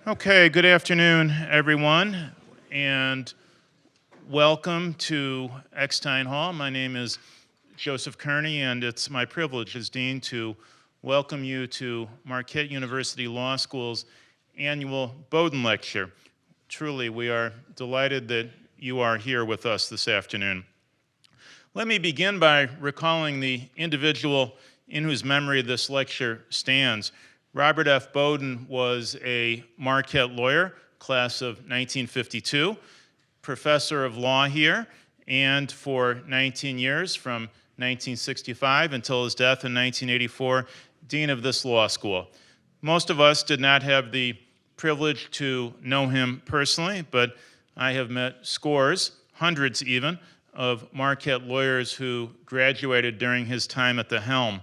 Okay, good afternoon, everyone, and welcome to Eckstein Hall. My name is Joseph Kearney, and it's my privilege as Dean to welcome you to Marquette University Law School's annual Boden Lecture. Truly, we are delighted that you are here with us this afternoon. Let me begin by recalling the individual in whose memory this lecture stands. Robert F. Boden was a Marquette lawyer, class of 1952, professor of law here, and for 19 years, from 1965 until his death in 1984, dean of this law school. Most of us did not have the privilege to know him personally, but I have met scores, hundreds even, of Marquette lawyers who graduated during his time at the helm.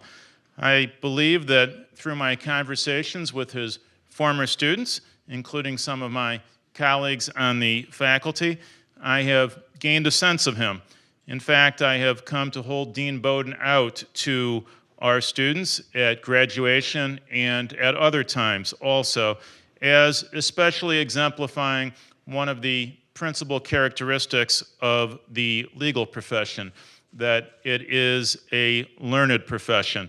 I believe that through my conversations with his former students, including some of my colleagues on the faculty, I have gained a sense of him. In fact, I have come to hold Dean Boden out to our students at graduation and at other times also, as especially exemplifying one of the principal characteristics of the legal profession, that it is a learned profession.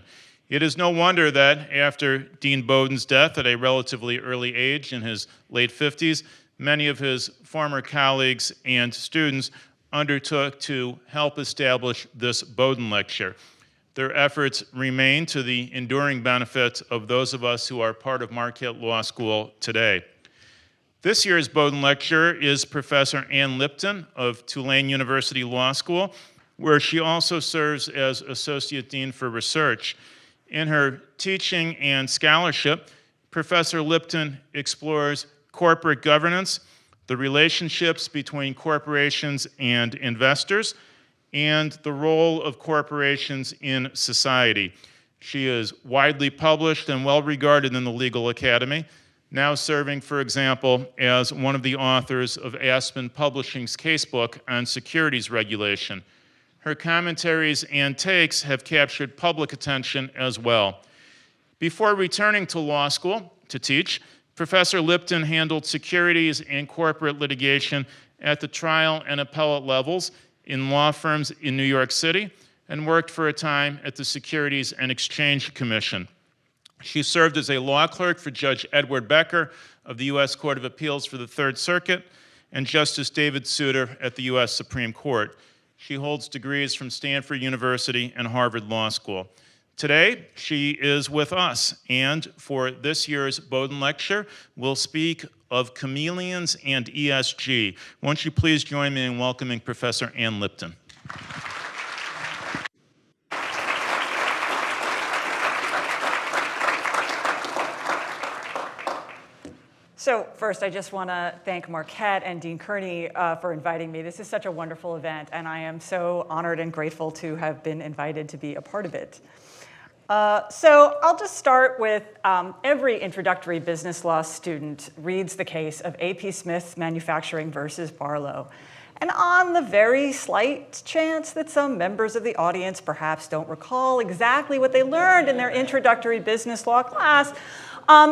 It is no wonder that after Dean Boden's death at a relatively early age, in his late 50s, many of his former colleagues and students undertook to help establish this Boden Lecture. Their efforts remain to the enduring benefit of those of us who are part of Marquette Law School today. This year's Boden Lecture is Professor Ann Lipton of Tulane University Law School, where she also serves as Associate Dean for Research. In her teaching and scholarship, Professor Lipton explores corporate governance, the relationships between corporations and investors, and the role of corporations in society. She is widely published and well regarded in the legal academy, now serving, for example, as one of the authors of Aspen Publishing's casebook on securities regulation. Her commentaries and takes have captured public attention as well. Before returning to law school to teach, Professor Lipton handled securities and corporate litigation at the trial and appellate levels in law firms in New York City and worked for a time at the Securities and Exchange Commission. She served as a law clerk for Judge Edward Becker of the U.S. Court of Appeals for the Third Circuit and Justice David Souter at the U.S. Supreme Court. She holds degrees from Stanford University and Harvard Law School. Today, she is with us, and for this year's Boden Lecture, we'll speak of chameleons and ESG. Won't you please join me in welcoming Professor Ann Lipton. So first, I just want to thank Marquette and Dean Kearney for inviting me. This is such a wonderful event, and I am so honored and grateful to have been invited to be a part of it. So I'll just start with every introductory business law student reads the case of A.P. Smith Manufacturing versus Barlow. And on the very slight chance that some members of the audience perhaps don't recall exactly what they learned in their introductory business law class,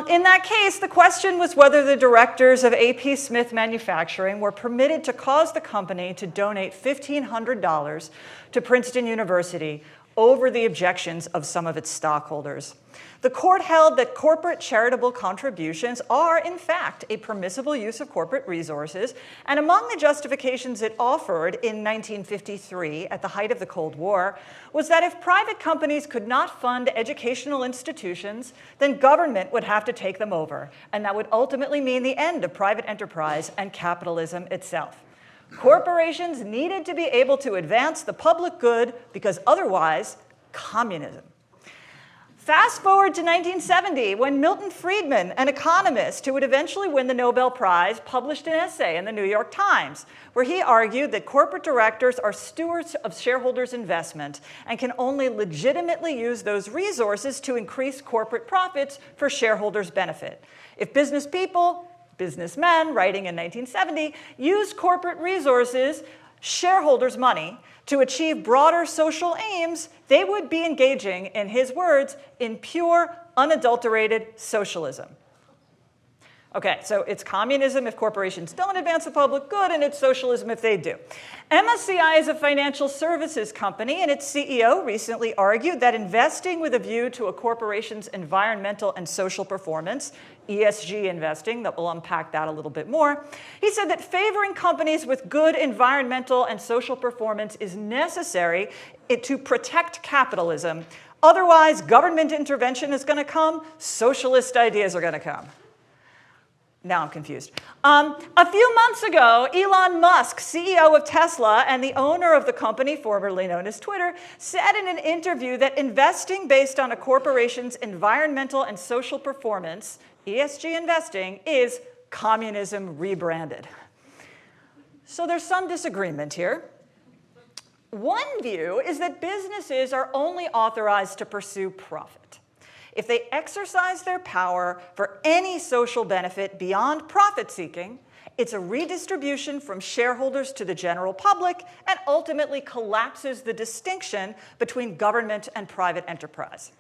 in that case, the question was whether the directors of A.P. Smith Manufacturing were permitted to cause the company to donate $1,500 to Princeton University over the objections of some of its stockholders. The court held that corporate charitable contributions are, in fact, a permissible use of corporate resources, and among the justifications it offered in 1953, at the height of the Cold War, was that if private companies could not fund educational institutions, then government would have to take them over, and that would ultimately mean the end of private enterprise and capitalism itself. Corporations needed to be able to advance the public good because otherwise, communism. Fast forward to 1970, when Milton Friedman, an economist who would eventually win the Nobel Prize, published an essay in the New York Times where he argued that corporate directors are stewards of shareholders' investment and can only legitimately use those resources to increase corporate profits for shareholders' benefit. If business people, businessmen, writing in 1970, used corporate resources, shareholders' money, to achieve broader social aims, they would be engaging, in his words, in pure, unadulterated socialism. Okay, so it's communism if corporations don't advance the public good, and it's socialism if they do. MSCI is a financial services company, and its CEO recently argued that investing with a view to a corporation's environmental and social performance, ESG investing, that we'll unpack that a little bit more, he said that favoring companies with good environmental and social performance is necessary to protect capitalism. Otherwise, government intervention is going to come, socialist ideas are going to come. Now I'm confused. A few months ago, Elon Musk, CEO of Tesla and the owner of the company formerly known as Twitter, said in an interview that investing based on a corporation's environmental and social performance, ESG investing, is communism rebranded. So there's some disagreement here. One view is that businesses are only authorized to pursue profit. If they exercise their power for any social benefit beyond profit-seeking, it's a redistribution from shareholders to the general public and ultimately collapses the distinction between government and private enterprise.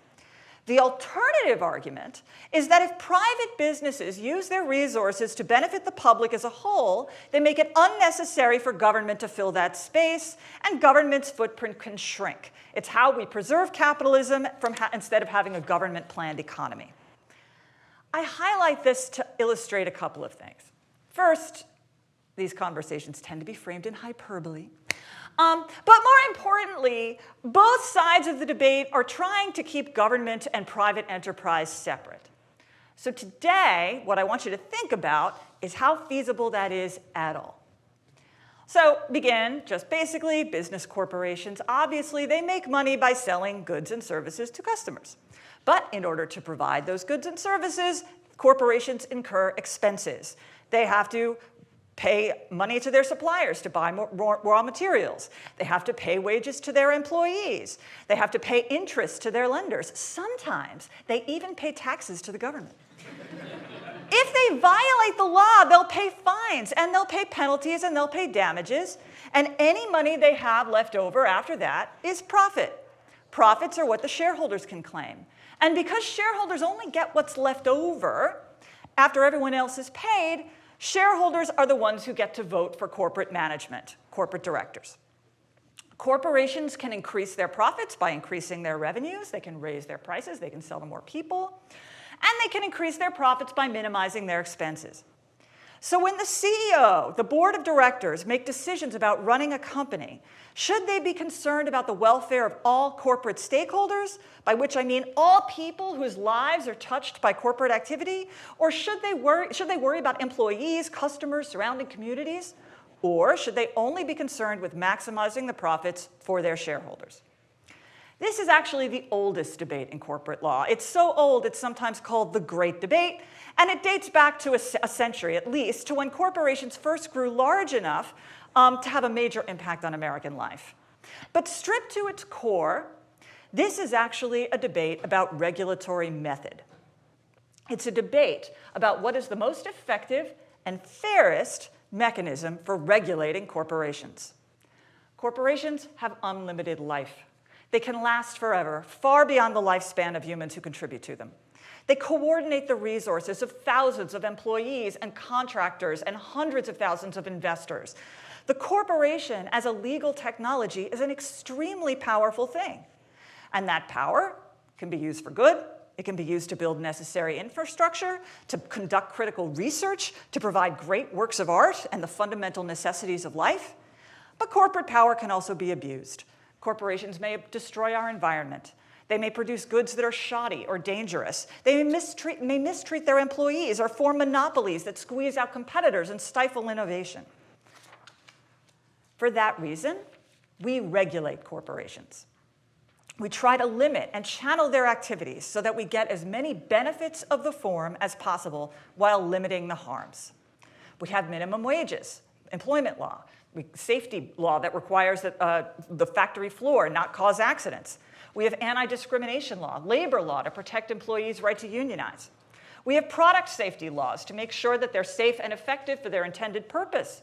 The alternative argument is that if private businesses use their resources to benefit the public as a whole, they make it unnecessary for government to fill that space, and government's footprint can shrink. It's how we preserve capitalism instead of having a government-planned economy. I highlight this to illustrate a couple of things. First, these conversations tend to be framed in hyperbole. But more importantly, both sides of the debate are trying to keep government and private enterprise separate. So today, what I want you to think about is how feasible that is at all. So begin, just basically, business corporations, obviously, they make money by selling goods and services to customers. But in order to provide those goods and services, corporations incur expenses. They have to pay money to their suppliers to buy more raw materials. They have to pay wages to their employees. They have to pay interest to their lenders. Sometimes they even pay taxes to the government. If they violate the law, they'll pay fines, and they'll pay penalties, and they'll pay damages, and any money they have left over after that is profit. Profits are what the shareholders can claim. And because shareholders only get what's left over after everyone else is paid, shareholders are the ones who get to vote for corporate management, corporate directors. Corporations can increase their profits by increasing their revenues. They can raise their prices. They can sell to more people. And they can increase their profits by minimizing their expenses. So when the CEO, the board of directors, make decisions about running a company, should they be concerned about the welfare of all corporate stakeholders, by which I mean all people whose lives are touched by corporate activity? Or should they worry about employees, customers, surrounding communities? Or should they only be concerned with maximizing the profits for their shareholders? This is actually the oldest debate in corporate law. It's so old, it's sometimes called the Great Debate, and it dates back to a century at least, to when corporations first grew large enough to have a major impact on American life. But stripped to its core, this is actually a debate about regulatory method. It's a debate about what is the most effective and fairest mechanism for regulating corporations. Corporations have unlimited life. They can last forever, far beyond the lifespan of humans who contribute to them. They coordinate the resources of thousands of employees and contractors and hundreds of thousands of investors. The corporation as a legal technology is an extremely powerful thing. And that power can be used for good. It can be used to build necessary infrastructure, to conduct critical research, to provide great works of art and the fundamental necessities of life. But corporate power can also be abused. Corporations may destroy our environment. They may produce goods that are shoddy or dangerous. They may mistreat their employees or form monopolies that squeeze out competitors and stifle innovation. For that reason, we regulate corporations. We try to limit and channel their activities so that we get as many benefits of the form as possible while limiting the harms. We have minimum wages, employment law, safety law that requires that the factory floor not cause accidents. We have anti-discrimination law, labor law to protect employees' right to unionize. We have product safety laws to make sure that they're safe and effective for their intended purpose.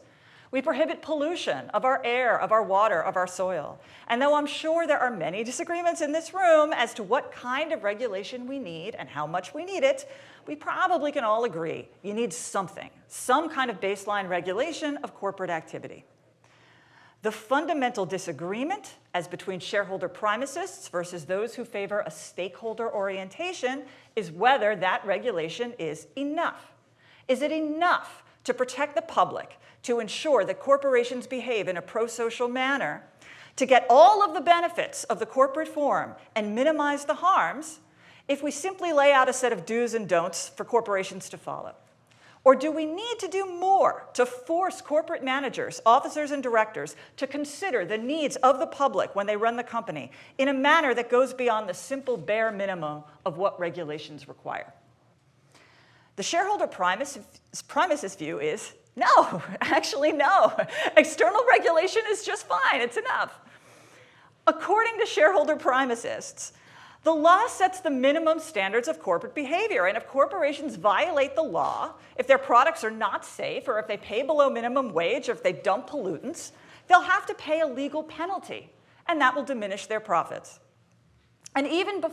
We prohibit pollution of our air, of our water, of our soil. And though I'm sure there are many disagreements in this room as to what kind of regulation we need and how much we need it, we probably can all agree you need something, some kind of baseline regulation of corporate activity. The fundamental disagreement, as between shareholder primacists versus those who favor a stakeholder orientation, is whether that regulation is enough. Is it enough to protect the public, to ensure that corporations behave in a pro-social manner, to get all of the benefits of the corporate form and minimize the harms, if we simply lay out a set of do's and don'ts for corporations to follow? Or do we need to do more to force corporate managers, officers, and directors to consider the needs of the public when they run the company in a manner that goes beyond the simple bare minimum of what regulations require? The shareholder primacist view is, no, actually no. External regulation is just fine, it's enough. According to shareholder primacists, the law sets the minimum standards of corporate behavior, and if corporations violate the law, if their products are not safe, or if they pay below minimum wage, or if they dump pollutants, they'll have to pay a legal penalty, and that will diminish their profits. And even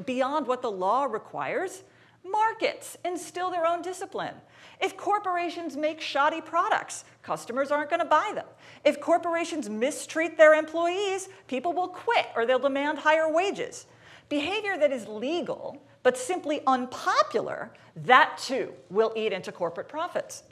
beyond what the law requires, markets instill their own discipline. If corporations make shoddy products, customers aren't going to buy them. If corporations mistreat their employees, people will quit, or they'll demand higher wages. Behavior that is legal but simply unpopular, that too will eat into corporate profits.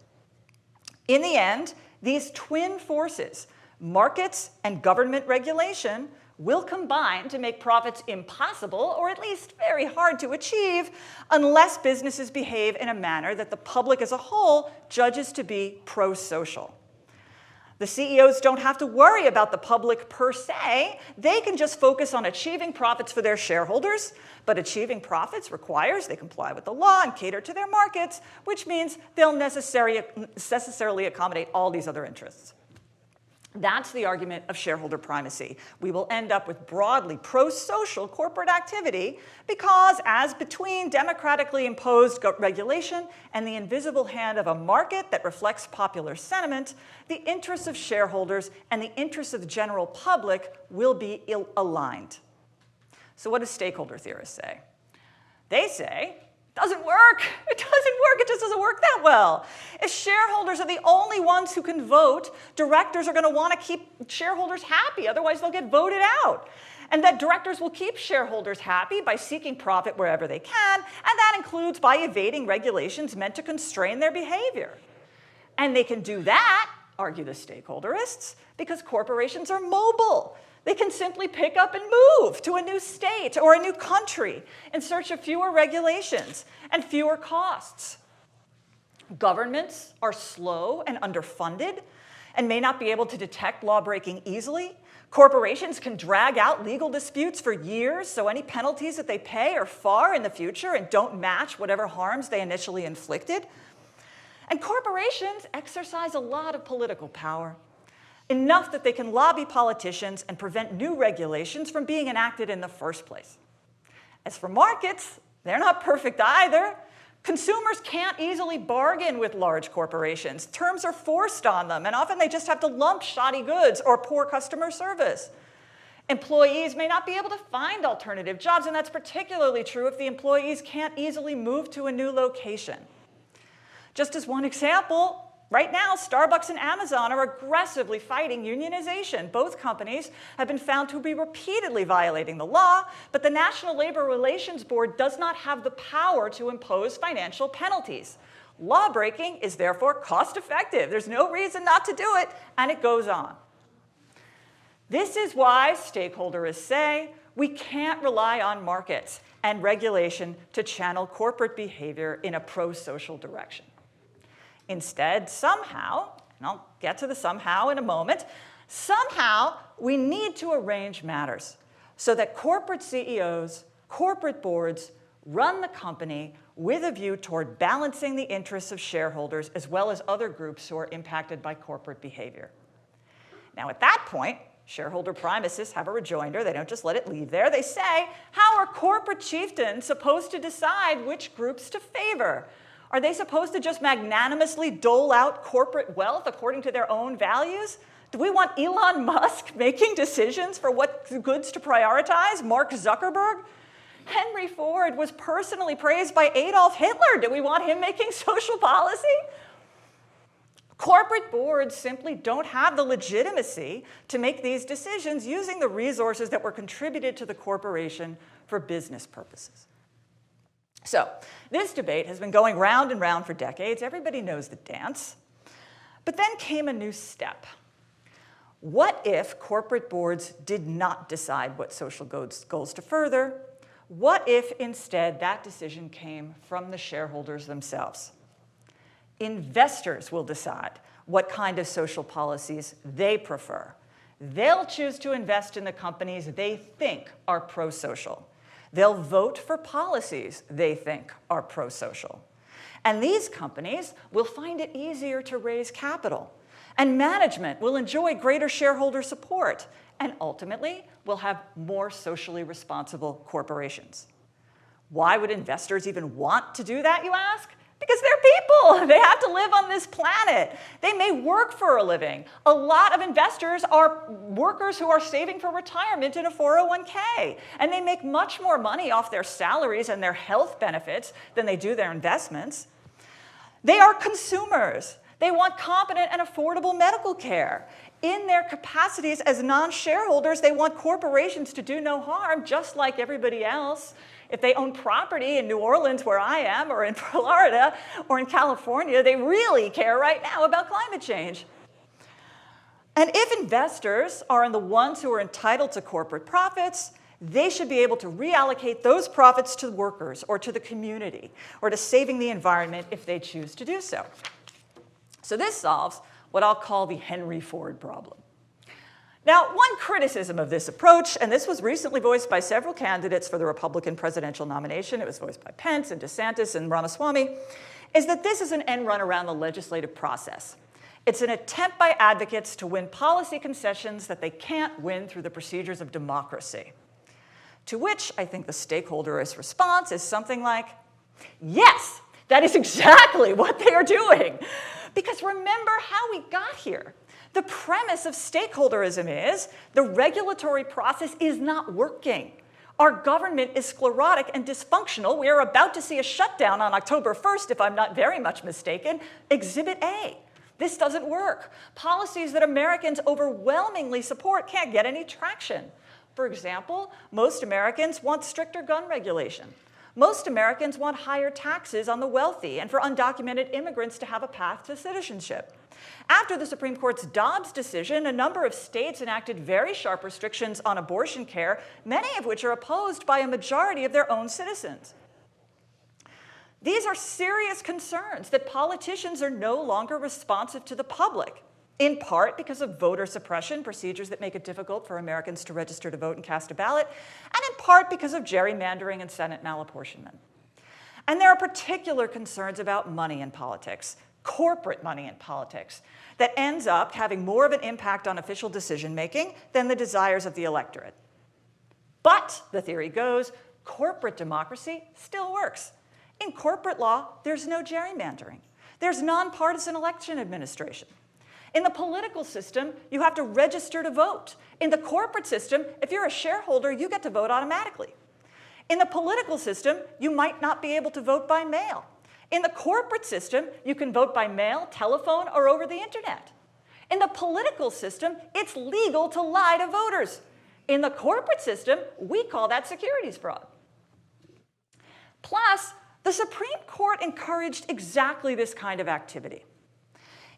In the end, these twin forces, markets and government regulation, will combine to make profits impossible, or at least very hard to achieve, unless businesses behave in a manner that the public as a whole judges to be pro-social. The CEOs don't have to worry about the public per se. They can just focus on achieving profits for their shareholders. But achieving profits requires they comply with the law and cater to their markets, which means they'll necessarily accommodate all these other interests. That's the argument of shareholder primacy. We will end up with broadly pro-social corporate activity because, as between democratically imposed regulation and the invisible hand of a market that reflects popular sentiment, the interests of shareholders and the interests of the general public will be aligned. So what do stakeholder theorists say? They say, doesn't work. It doesn't work. It just doesn't work that well. If shareholders are the only ones who can vote, directors are going to want to keep shareholders happy. Otherwise, they'll get voted out. And that directors will keep shareholders happy by seeking profit wherever they can, and that includes by evading regulations meant to constrain their behavior. And they can do that, argue the stakeholderists, because corporations are mobile. They can simply pick up and move to a new state or a new country in search of fewer regulations and fewer costs. Governments are slow and underfunded and may not be able to detect lawbreaking easily. Corporations can drag out legal disputes for years, so any penalties that they pay are far in the future and don't match whatever harms they initially inflicted. And corporations exercise a lot of political power. Enough that they can lobby politicians and prevent new regulations from being enacted in the first place. As for markets, they're not perfect either. Consumers can't easily bargain with large corporations. Terms are forced on them, and often they just have to lump shoddy goods or poor customer service. Employees may not be able to find alternative jobs, and that's particularly true if the employees can't easily move to a new location. Just as one example, right now, Starbucks and Amazon are aggressively fighting unionization. Both companies have been found to be repeatedly violating the law, but the National Labor Relations Board does not have the power to impose financial penalties. Lawbreaking is therefore cost-effective. There's no reason not to do it, and it goes on. This is why stakeholders say we can't rely on markets and regulation to channel corporate behavior in a pro-social direction. Instead, somehow, and I'll get to the somehow in a moment, somehow we need to arrange matters so that corporate CEOs, corporate boards run the company with a view toward balancing the interests of shareholders as well as other groups who are impacted by corporate behavior. Now, at that point, shareholder primacists have a rejoinder. They don't just let it leave there. They say, how are corporate chieftains supposed to decide which groups to favor? Are they supposed to just magnanimously dole out corporate wealth according to their own values? Do we want Elon Musk making decisions for what goods to prioritize? Mark Zuckerberg? Henry Ford was personally praised by Adolf Hitler. Do we want him making social policy? Corporate boards simply don't have the legitimacy to make these decisions using the resources that were contributed to the corporation for business purposes. So this debate has been going round and round for decades. Everybody knows the dance. But then came a new step. What if corporate boards did not decide what social goals to further? What if instead that decision came from the shareholders themselves? Investors will decide what kind of social policies they prefer. They'll choose to invest in the companies they think are pro-social. They'll vote for policies they think are pro-social. And these companies will find it easier to raise capital. And management will enjoy greater shareholder support. And ultimately, we'll have more socially responsible corporations. Why would investors even want to do that, you ask? Because they're people. They have to live on this planet. They may work for a living. A lot of investors are workers who are saving for retirement in a 401k. And they make much more money off their salaries and their health benefits than they do their investments. They are consumers. They want competent and affordable medical care. In their capacities as non-shareholders, they want corporations to do no harm, just like everybody else. If they own property in New Orleans, where I am, or in Florida, or in California, they really care right now about climate change. And if investors are the ones who are entitled to corporate profits, they should be able to reallocate those profits to workers or to the community or to saving the environment if they choose to do so. So this solves what I'll call the Henry Ford problem. Now, one criticism of this approach, and this was recently voiced by several candidates for the Republican presidential nomination, it was voiced by Pence and DeSantis and Ramaswamy, is that this is an end run around the legislative process. It's an attempt by advocates to win policy concessions that they can't win through the procedures of democracy. To which I think the stakeholderist response is something like, yes, that is exactly what they are doing. Because remember how we got here. The premise of stakeholderism is the regulatory process is not working. Our government is sclerotic and dysfunctional. We are about to see a shutdown on October 1st, if I'm not very much mistaken. Exhibit A. This doesn't work. Policies that Americans overwhelmingly support can't get any traction. For example, most Americans want stricter gun regulation. Most Americans want higher taxes on the wealthy and for undocumented immigrants to have a path to citizenship. After the Supreme Court's Dobbs decision, a number of states enacted very sharp restrictions on abortion care, many of which are opposed by a majority of their own citizens. These are serious concerns that politicians are no longer responsive to the public, in part because of voter suppression, procedures that make it difficult for Americans to register to vote and cast a ballot, and in part because of gerrymandering and Senate malapportionment. And there are particular concerns about money in politics, corporate money in politics, that ends up having more of an impact on official decision-making than the desires of the electorate. But, the theory goes, corporate democracy still works. In corporate law, there's no gerrymandering. There's nonpartisan election administration. In the political system, you have to register to vote. In the corporate system, if you're a shareholder, you get to vote automatically. In the political system, you might not be able to vote by mail. In the corporate system, you can vote by mail, telephone, or over the internet. In the political system, it's legal to lie to voters. In the corporate system, we call that securities fraud. Plus, the Supreme Court encouraged exactly this kind of activity.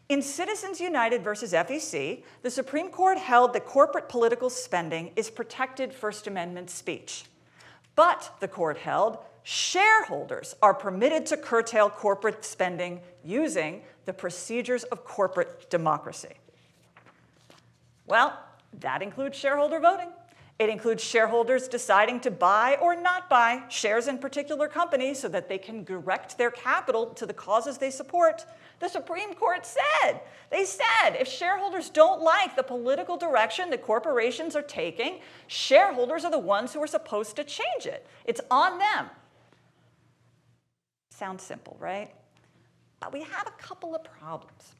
In Citizens United versus FEC, the Supreme Court held that corporate political spending is protected First Amendment speech. But, the court held, shareholders are permitted to curtail corporate spending using the procedures of corporate democracy. Well, that includes shareholder voting. It includes shareholders deciding to buy or not buy shares in particular companies so that they can direct their capital to the causes they support. The Supreme Court said, if shareholders don't like the political direction that corporations are taking, shareholders are the ones who are supposed to change it. It's on them. Sounds simple, right? But we have a couple of problems.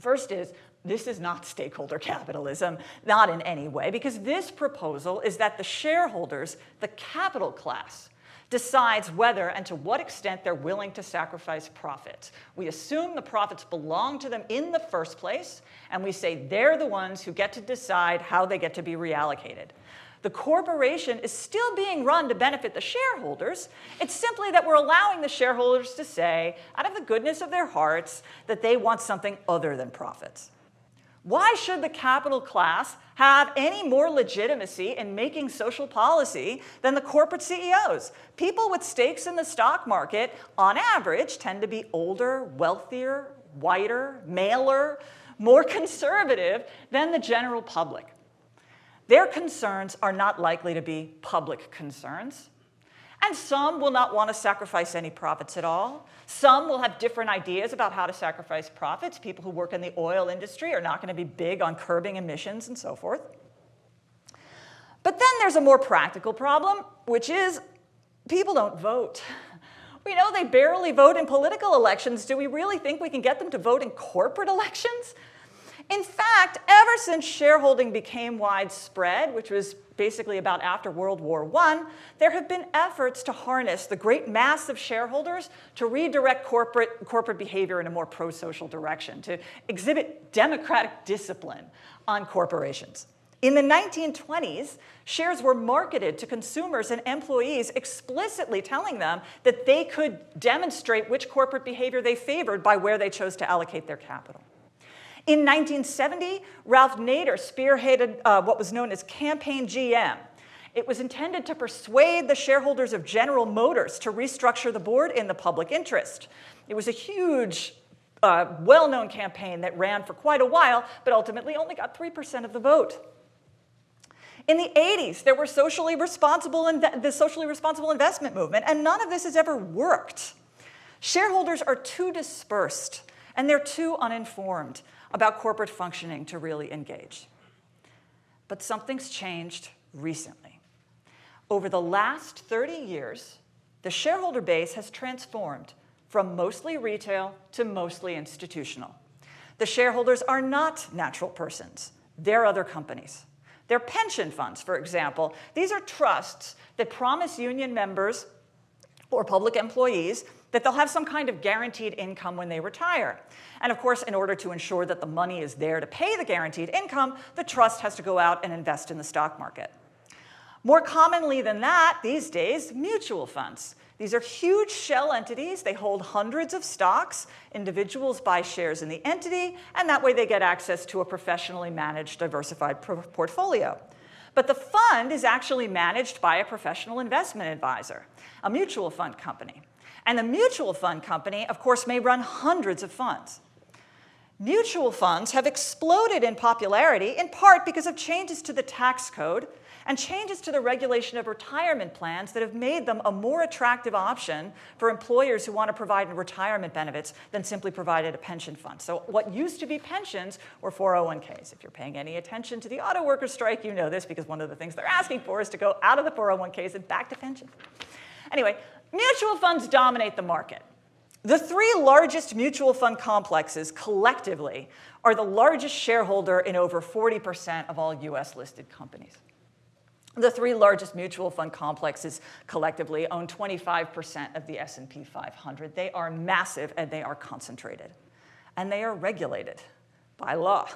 First is, this is not stakeholder capitalism, not in any way, because this proposal is that the shareholders, the capital class, decides whether and to what extent they're willing to sacrifice profits. We assume the profits belong to them in the first place, and we say they're the ones who get to decide how they get to be reallocated. The corporation is still being run to benefit the shareholders. It's simply that we're allowing the shareholders to say, out of the goodness of their hearts, that they want something other than profits. Why should the capital class have any more legitimacy in making social policy than the corporate CEOs? People with stakes in the stock market, on average, tend to be older, wealthier, whiter, maler, more conservative than the general public. Their concerns are not likely to be public concerns. And some will not want to sacrifice any profits at all. Some will have different ideas about how to sacrifice profits. People who work in the oil industry are not going to be big on curbing emissions and so forth. But then there's a more practical problem, which is people don't vote. We know they barely vote in political elections. Do we really think we can get them to vote in corporate elections? In fact, ever since shareholding became widespread, which was basically about after World War I, there have been efforts to harness the great mass of shareholders to redirect corporate behavior in a more pro-social direction, to exhibit democratic discipline on corporations. In the 1920s, shares were marketed to consumers and employees explicitly telling them that they could demonstrate which corporate behavior they favored by where they chose to allocate their capital. In 1970, Ralph Nader spearheaded what was known as Campaign GM. It was intended to persuade the shareholders of General Motors to restructure the board in the public interest. It was a huge, well-known campaign that ran for quite a while, but ultimately only got 3% of the vote. In the 80s, there were the socially responsible investment movement, and none of this has ever worked. Shareholders are too dispersed, and they're too uninformed about corporate functioning to really engage. But something's changed recently. Over the last 30 years, the shareholder base has transformed from mostly retail to mostly institutional. The shareholders are not natural persons. They're other companies. They're pension funds, for example. These are trusts that promise union members or public employees that they'll have some kind of guaranteed income when they retire. And of course, in order to ensure that the money is there to pay the guaranteed income, the trust has to go out and invest in the stock market. More commonly than that, these days, mutual funds. These are huge shell entities. They hold hundreds of stocks. Individuals buy shares in the entity, and that way they get access to a professionally managed, diversified portfolio. But the fund is actually managed by a professional investment advisor, a mutual fund company. And the mutual fund company, of course, may run hundreds of funds. Mutual funds have exploded in popularity in part because of changes to the tax code and changes to the regulation of retirement plans that have made them a more attractive option for employers who want to provide retirement benefits than simply provided a pension fund. So what used to be pensions were 401ks. If you're paying any attention to the auto workers' strike, you know this because one of the things they're asking for is to go out of the 401ks and back to pensions. Anyway, mutual funds dominate the market. The three largest mutual fund complexes collectively are the largest shareholder in over 40% of all US-listed companies. The three largest mutual fund complexes collectively own 25% of the S&P 500. They are massive and they are concentrated. And they are regulated by law.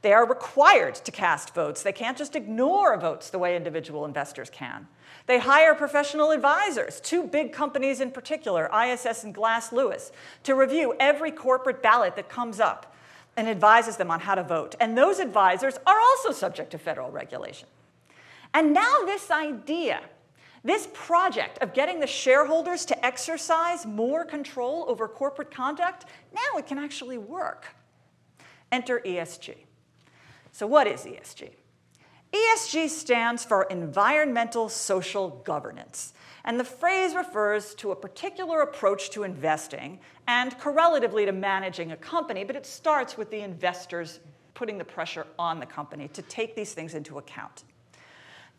They are required to cast votes. They can't just ignore votes the way individual investors can. They hire professional advisors, two big companies in particular, ISS and Glass Lewis, to review every corporate ballot that comes up and advises them on how to vote. And those advisors are also subject to federal regulation. And now this idea, this project of getting the shareholders to exercise more control over corporate conduct, now it can actually work. Enter ESG. So what is ESG? ESG stands for Environmental Social Governance. And the phrase refers to a particular approach to investing and correlatively to managing a company, but it starts with the investors putting the pressure on the company to take these things into account.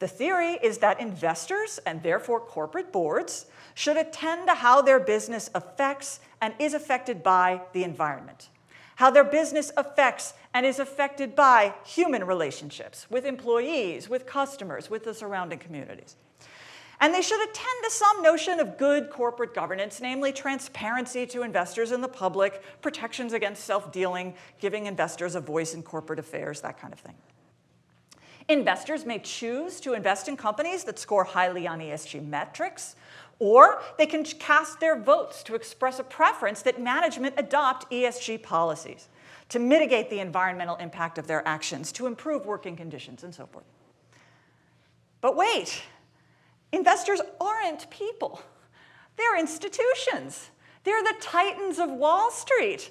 The theory is that investors, and therefore corporate boards, should attend to how their business affects and is affected by the environment, how their business affects and is affected by human relationships with employees, with customers, with the surrounding communities. And they should attend to some notion of good corporate governance, namely transparency to investors and the public, protections against self-dealing, giving investors a voice in corporate affairs, that kind of thing. Investors may choose to invest in companies that score highly on ESG metrics, or they can cast their votes to express a preference that management adopt ESG policies to mitigate the environmental impact of their actions, to improve working conditions, and so forth. But wait, investors aren't people. They're institutions. They're the titans of Wall Street.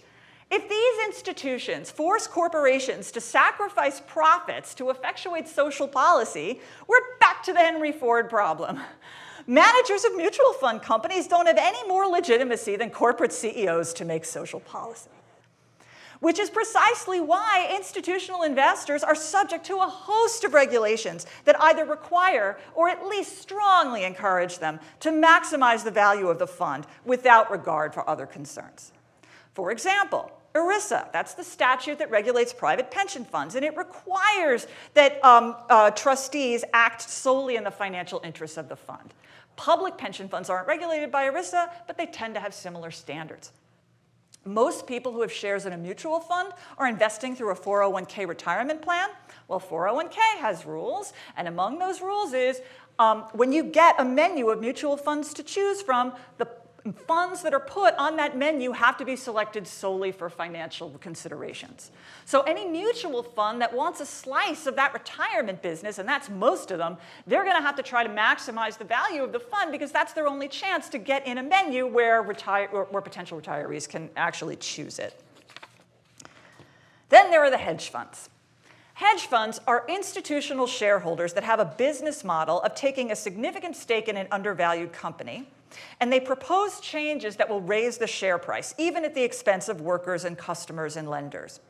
If these institutions force corporations to sacrifice profits to effectuate social policy, we're back to the Henry Ford problem. Managers of mutual fund companies don't have any more legitimacy than corporate CEOs to make social policy. Which is precisely why institutional investors are subject to a host of regulations that either require or at least strongly encourage them to maximize the value of the fund without regard for other concerns. For example, ERISA, that's the statute that regulates private pension funds, and it requires that trustees act solely in the financial interests of the fund. Public pension funds aren't regulated by ERISA, but they tend to have similar standards. Most people who have shares in a mutual fund are investing through a 401k retirement plan. Well, 401k has rules, and among those rules is when you get a menu of mutual funds to choose from, the funds that are put on that menu have to be selected solely for financial considerations. So any mutual fund that wants a slice of that retirement business, and that's most of them, they're going to have to try to maximize the value of the fund because that's their only chance to get in a menu where potential retirees can actually choose it. Then there are the hedge funds. Hedge funds are institutional shareholders that have a business model of taking a significant stake in an undervalued company, and they propose changes that will raise the share price, even at the expense of workers and customers and lenders.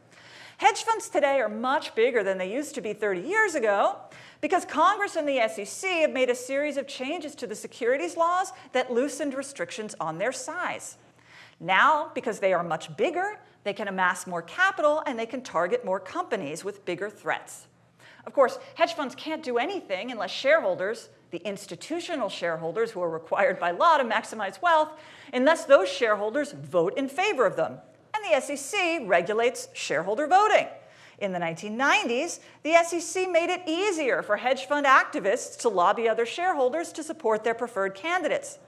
Hedge funds today are much bigger than they used to be 30 years ago because Congress and the SEC have made a series of changes to the securities laws that loosened restrictions on their size. Now, because they are much bigger, they can amass more capital and they can target more companies with bigger threats. Of course, hedge funds can't do anything unless shareholders, the institutional shareholders who are required by law to maximize wealth, unless those shareholders vote in favor of them. And the SEC regulates shareholder voting. In the 1990s, the SEC made it easier for hedge fund activists to lobby other shareholders to support their preferred candidates.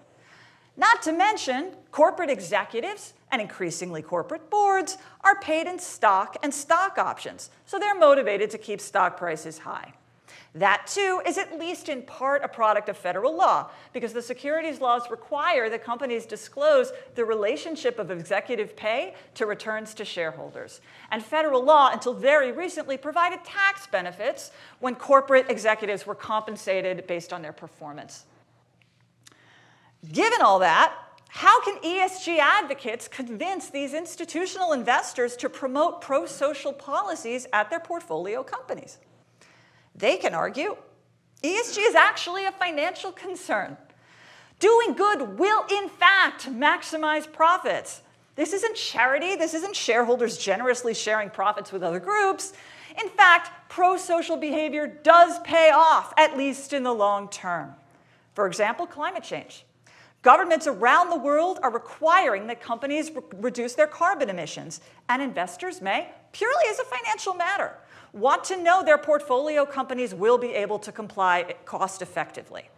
Not to mention, corporate executives and increasingly corporate boards are paid in stock and stock options, so they're motivated to keep stock prices high. That, too, is at least in part a product of federal law, because the securities laws require that companies disclose the relationship of executive pay to returns to shareholders. And federal law, until very recently, provided tax benefits when corporate executives were compensated based on their performance. Given all that, how can ESG advocates convince these institutional investors to promote pro-social policies at their portfolio companies? They can argue ESG is actually a financial concern. Doing good will, in fact, maximize profits. This isn't charity. This isn't shareholders generously sharing profits with other groups. In fact, pro-social behavior does pay off, at least in the long term. For example, climate change. Governments around the world are requiring that companies reduce their carbon emissions, and investors may, purely as a financial matter, want to know their portfolio companies will be able to comply cost-effectively.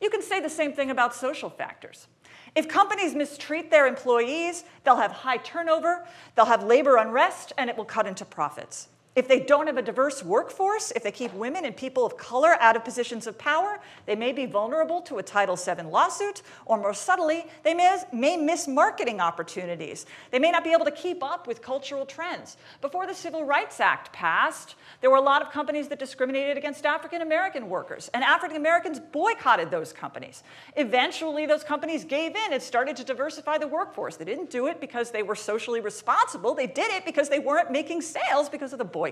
You can say the same thing about social factors. If companies mistreat their employees, they'll have high turnover, they'll have labor unrest, and it will cut into profits. If they don't have a diverse workforce, if they keep women and people of color out of positions of power, they may be vulnerable to a Title VII lawsuit, or more subtly, they may miss marketing opportunities. They may not be able to keep up with cultural trends. Before the Civil Rights Act passed, there were a lot of companies that discriminated against African American workers, and African Americans boycotted those companies. Eventually, those companies gave in and started to diversify the workforce. They didn't do it because they were socially responsible. They did it because they weren't making sales because of the boycotts.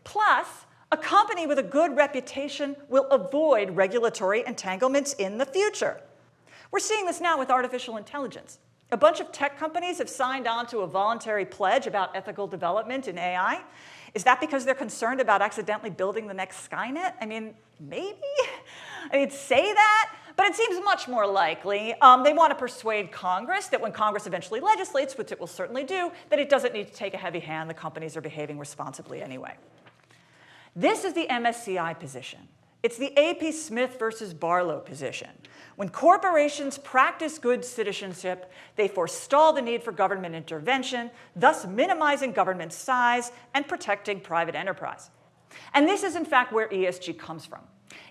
Plus, A company with a good reputation will avoid regulatory entanglements in the future. We're seeing this now with artificial intelligence. A bunch of tech companies have signed on to a voluntary pledge about ethical development in AI. Is that because they're concerned about accidentally building the next Skynet? I mean, maybe? I'd say that, but it seems much more likely they want to persuade Congress that when Congress eventually legislates, which it will certainly do, that it doesn't need to take a heavy hand. The companies are behaving responsibly anyway. This is the MSCI position. It's the AP Smith versus Barlow position. When corporations practice good citizenship, they forestall the need for government intervention, thus minimizing government size and protecting private enterprise. And this is, in fact, where ESG comes from.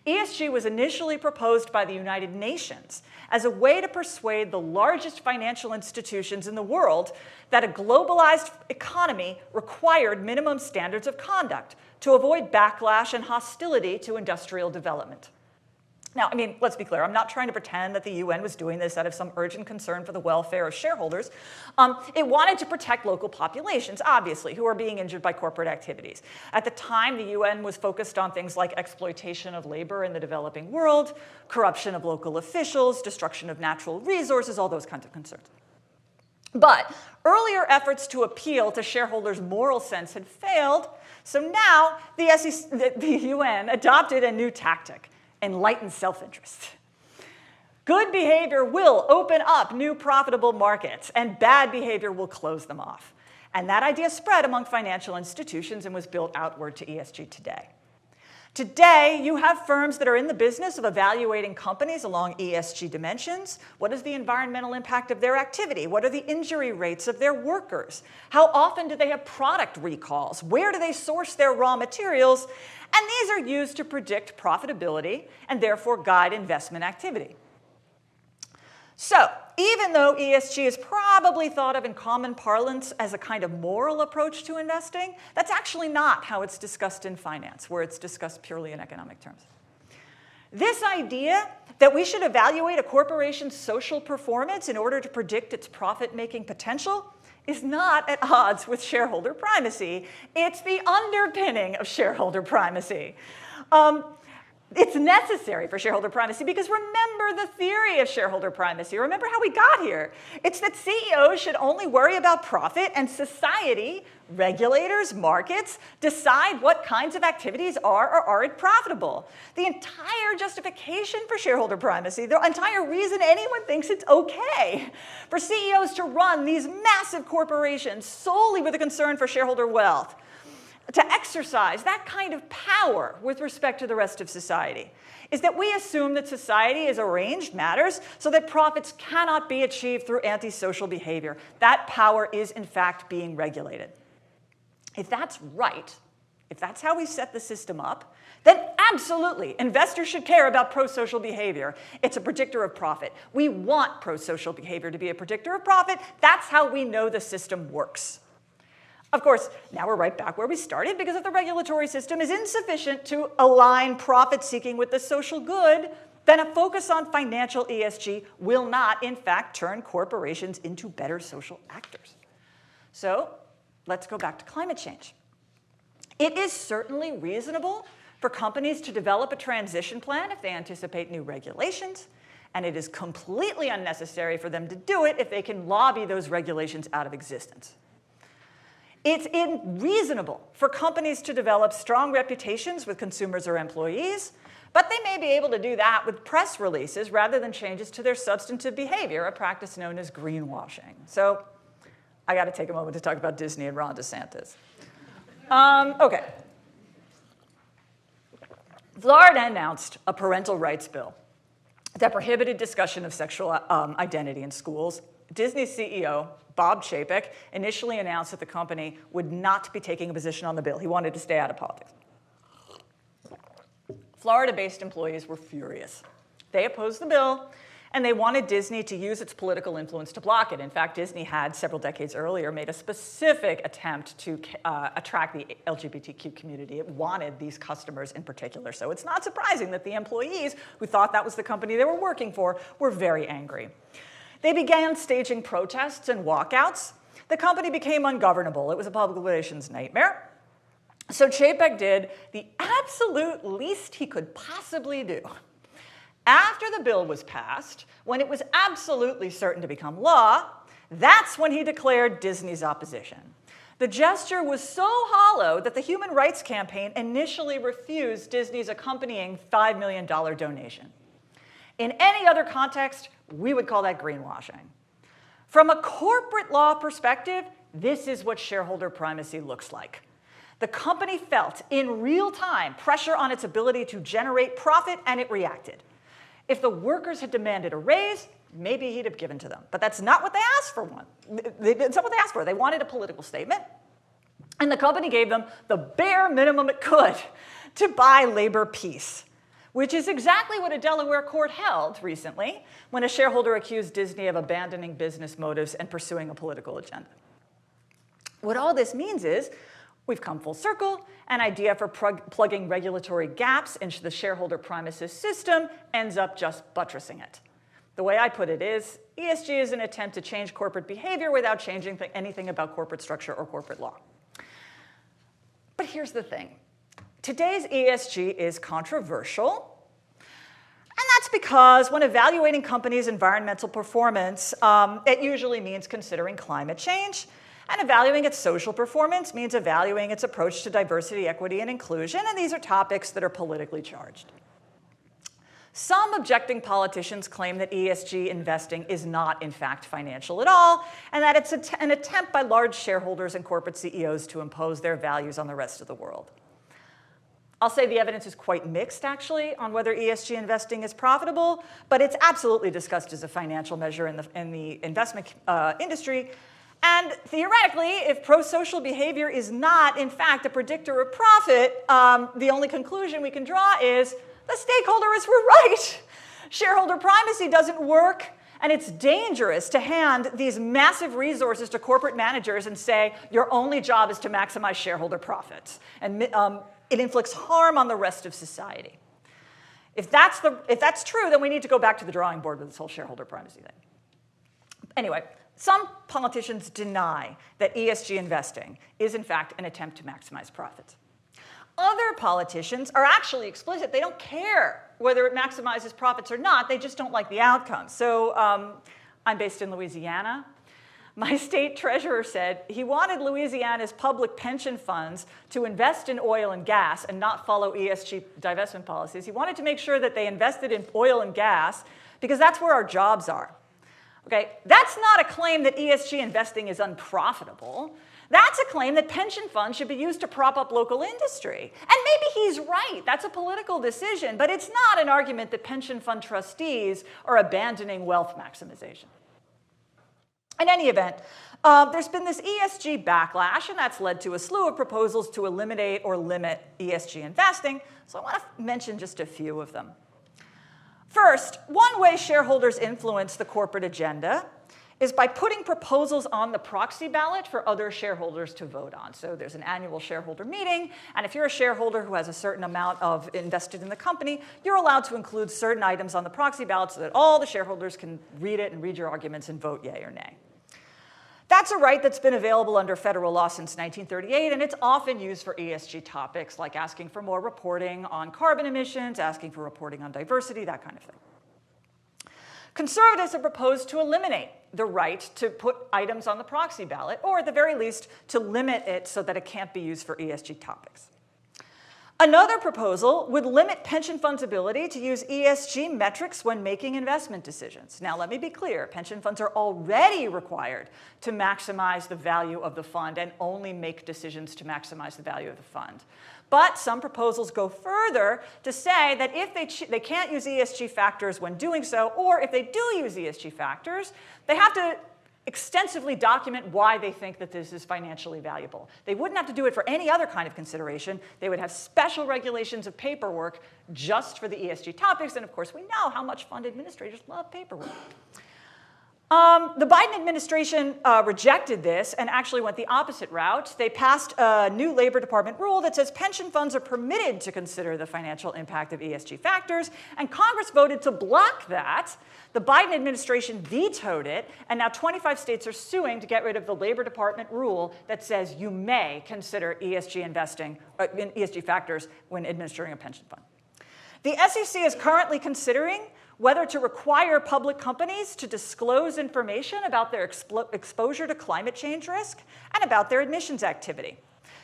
ESG was initially proposed by the United Nations as a way to persuade the largest financial institutions in the world that a globalized economy required minimum standards of conduct to avoid backlash and hostility to industrial development. Now, I mean, let's be clear. I'm not trying to pretend that the UN was doing this out of some urgent concern for the welfare of shareholders. It wanted to protect local populations, obviously, who are being injured by corporate activities. At the time, the UN was focused on things like exploitation of labor in the developing world, corruption of local officials, destruction of natural resources, all those kinds of concerns. But earlier efforts to appeal to shareholders' moral sense had failed, so now the UN adopted a new tactic: enlightened self-interest. Good behavior will open up new profitable markets, and bad behavior will close them off. And that idea spread among financial institutions and was built outward to ESG today. Today, you have firms that are in the business of evaluating companies along ESG dimensions. What is the environmental impact of their activity? What are the injury rates of their workers? How often do they have product recalls? Where do they source their raw materials? And these are used to predict profitability and therefore guide investment activity. So, even though ESG is probably thought of in common parlance as a kind of moral approach to investing, that's actually not how it's discussed in finance, where it's discussed purely in economic terms. This idea that we should evaluate a corporation's social performance in order to predict its profit-making potential is not at odds with shareholder primacy. It's the underpinning of shareholder primacy. It's necessary for shareholder primacy because remember the theory of shareholder primacy. Remember how we got here. It's that CEOs should only worry about profit and society, regulators, markets, decide what kinds of activities are or aren't profitable. The entire justification for shareholder primacy, the entire reason anyone thinks it's okay for CEOs to run these massive corporations solely with a concern for shareholder wealth, to exercise that kind of power with respect to the rest of society, is that we assume that society is arranged matters so that profits cannot be achieved through antisocial behavior. That power is, in fact, being regulated. If that's right, if that's how we set the system up, then absolutely, investors should care about pro-social behavior. It's a predictor of profit. We want pro-social behavior to be a predictor of profit. That's how we know the system works. Of course, now we're right back where we started, because if the regulatory system is insufficient to align profit-seeking with the social good, then a focus on financial ESG will not, in fact, turn corporations into better social actors. So let's go back to climate change. It is certainly reasonable for companies to develop a transition plan if they anticipate new regulations, and it is completely unnecessary for them to do it if they can lobby those regulations out of existence. It's unreasonable for companies to develop strong reputations with consumers or employees, but they may be able to do that with press releases rather than changes to their substantive behavior, a practice known as greenwashing. So I got to take a moment to talk about Disney and Ron DeSantis. Okay. Florida announced a parental rights bill that prohibited discussion of sexual identity in schools. Disney's CEO, Bob Chapek, initially announced that the company would not be taking a position on the bill. He wanted to stay out of politics. Florida-based employees were furious. They opposed the bill, and they wanted Disney to use its political influence to block it. In fact, Disney had, several decades earlier, made a specific attempt to attract the LGBTQ community. It wanted these customers in particular. So it's not surprising that the employees, who thought that was the company they were working for, were very angry. They began staging protests and walkouts. The company became ungovernable. It was a public relations nightmare. So Chapek did the absolute least he could possibly do. After the bill was passed, when it was absolutely certain to become law, that's when he declared Disney's opposition. The gesture was so hollow that the Human Rights Campaign initially refused Disney's accompanying $5 million donation. In any other context, we would call that greenwashing. From a corporate law perspective, this is what shareholder primacy looks like. The company felt in real time pressure on its ability to generate profit, and it reacted. If the workers had demanded a raise, maybe he'd have given to them. But that's not what they asked for. That's not what they asked for. They wanted a political statement. And the company gave them the bare minimum it could to buy labor peace, which is exactly what a Delaware court held recently when a shareholder accused Disney of abandoning business motives and pursuing a political agenda. What all this means is we've come full circle. An idea for plugging regulatory gaps into the shareholder primacy system ends up just buttressing it. The way I put it is, ESG is an attempt to change corporate behavior without changing anything about corporate structure or corporate law. But here's the thing. Today's ESG is controversial. And that's because when evaluating companies' environmental performance, it usually means considering climate change. And evaluating its social performance means evaluating its approach to diversity, equity, and inclusion. And these are topics that are politically charged. Some objecting politicians claim that ESG investing is not, in fact, financial at all, and that it's an attempt by large shareholders and corporate CEOs to impose their values on the rest of the world. I'll say the evidence is quite mixed, actually, on whether ESG investing is profitable, but it's absolutely discussed as a financial measure in the investment industry. And theoretically, if pro-social behavior is not, in fact, a predictor of profit, the only conclusion we can draw is the stakeholders were right. Shareholder primacy doesn't work, and it's dangerous to hand these massive resources to corporate managers and say, your only job is to maximize shareholder profits. And it inflicts harm on the rest of society. If that's true, then we need to go back to the drawing board with this whole shareholder primacy thing. Anyway, some politicians deny that ESG investing is, in fact, an attempt to maximize profits. Other politicians are actually explicit. They don't care whether it maximizes profits or not. They just don't like the outcome. So I'm based in Louisiana. My state treasurer said he wanted Louisiana's public pension funds to invest in oil and gas and not follow ESG divestment policies. He wanted to make sure that they invested in oil and gas because that's where our jobs are. Okay, that's not a claim that ESG investing is unprofitable. That's a claim that pension funds should be used to prop up local industry. And maybe he's right. That's a political decision. But it's not an argument that pension fund trustees are abandoning wealth maximization. In any event, there's been this ESG backlash, and that's led to a slew of proposals to eliminate or limit ESG investing. So I want to mention just a few of them. First, one way shareholders influence the corporate agenda is by putting proposals on the proxy ballot for other shareholders to vote on. So there's an annual shareholder meeting, and if you're a shareholder who has a certain amount of invested in the company, you're allowed to include certain items on the proxy ballot so that all the shareholders can read it and read your arguments and vote yay or nay. That's a right that's been available under federal law since 1938, and it's often used for ESG topics like asking for more reporting on carbon emissions, asking for reporting on diversity, that kind of thing. Conservatives have proposed to eliminate the right to put items on the proxy ballot, or at the very least, to limit it so that it can't be used for ESG topics. Another proposal would limit pension funds' ability to use ESG metrics when making investment decisions. Now, let me be clear. Pension funds are already required to maximize the value of the fund and only make decisions to maximize the value of the fund. But some proposals go further to say that if they can't use ESG factors when doing so, or if they do use ESG factors, they have to extensively document why they think that this is financially valuable. They wouldn't have to do it for any other kind of consideration. They would have special regulations of paperwork just for the ESG topics. And of course, we know how much fund administrators love paperwork. The Biden administration rejected this and actually went the opposite route. They passed a new Labor Department rule that says pension funds are permitted to consider the financial impact of ESG factors, and Congress voted to block that. The Biden administration vetoed it, and now 25 states are suing to get rid of the Labor Department rule that says you may consider ESG investing, ESG factors when administering a pension fund. The SEC is currently considering whether to require public companies to disclose information about their exposure to climate change risk and about their emissions activity.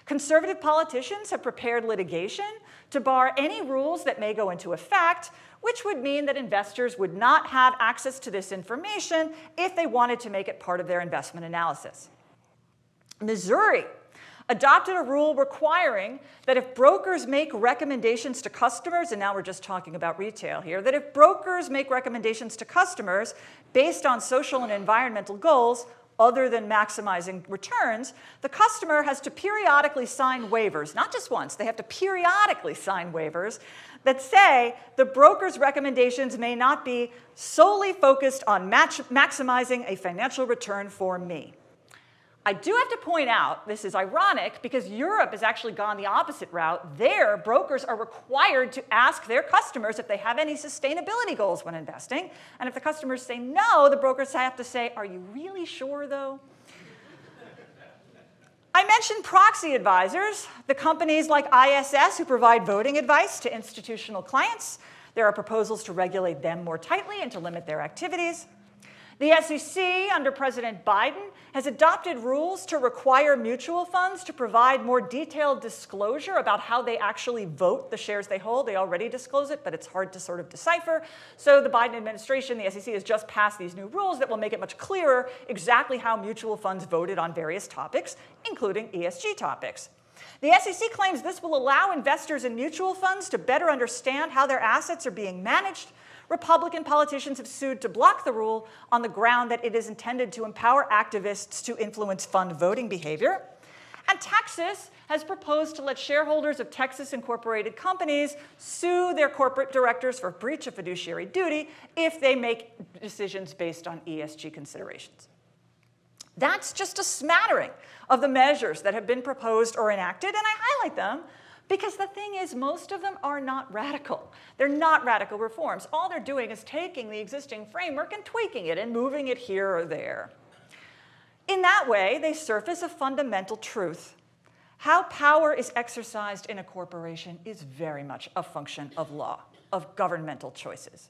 Conservative politicians have prepared litigation to bar any rules that may go into effect, which would mean that investors would not have access to this information if they wanted to make it part of their investment analysis. Missouri adopted a rule requiring that if brokers make recommendations to customers, and now we're just talking about retail here, that if brokers make recommendations to customers based on social and environmental goals other than maximizing returns, the customer has to periodically sign waivers, not just once, they have to periodically sign waivers that say the broker's recommendations may not be solely focused on maximizing a financial return for me. I do have to point out, this is ironic, because Europe has actually gone the opposite route. There, brokers are required to ask their customers if they have any sustainability goals when investing. And if the customers say no, the brokers have to say, are you really sure, though? I mentioned proxy advisors, the companies like ISS who provide voting advice to institutional clients. There are proposals to regulate them more tightly and to limit their activities. The SEC, under President Biden, has adopted rules to require mutual funds to provide more detailed disclosure about how they actually vote the shares they hold. They already disclose it, but it's hard to sort of decipher. So the Biden administration, the SEC, has just passed these new rules that will make it much clearer exactly how mutual funds voted on various topics, including ESG topics. The SEC claims this will allow investors in mutual funds to better understand how their assets are being managed. Republican politicians have sued to block the rule on the ground that it is intended to empower activists to influence fund voting behavior. And Texas has proposed to let shareholders of Texas incorporated companies sue their corporate directors for breach of fiduciary duty if they make decisions based on ESG considerations. That's just a smattering of the measures that have been proposed or enacted, and I highlight them because the thing is, most of them are not radical. They're not radical reforms. All they're doing is taking the existing framework and tweaking it and moving it here or there. In that way, they surface a fundamental truth. How power is exercised in a corporation is very much a function of law, of governmental choices.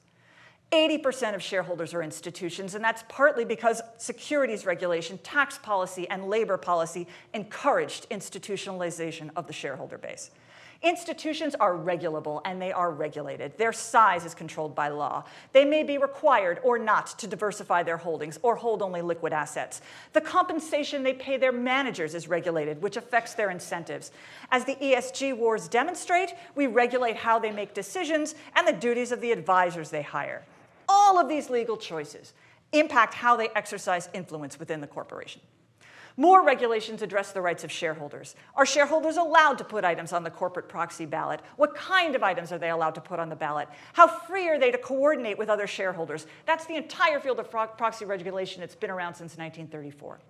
80% of shareholders are institutions, and that's partly because securities regulation, tax policy, and labor policy encouraged institutionalization of the shareholder base. Institutions are regulable, and they are regulated. Their size is controlled by law. They may be required or not to diversify their holdings or hold only liquid assets. The compensation they pay their managers is regulated, which affects their incentives. As the ESG wars demonstrate, we regulate how they make decisions and the duties of the advisors they hire. All of these legal choices impact how they exercise influence within the corporation. More regulations address the rights of shareholders. Are shareholders allowed to put items on the corporate proxy ballot? What kind of items are they allowed to put on the ballot? How free are they to coordinate with other shareholders? That's the entire field of proxy regulation that's been around since 1934.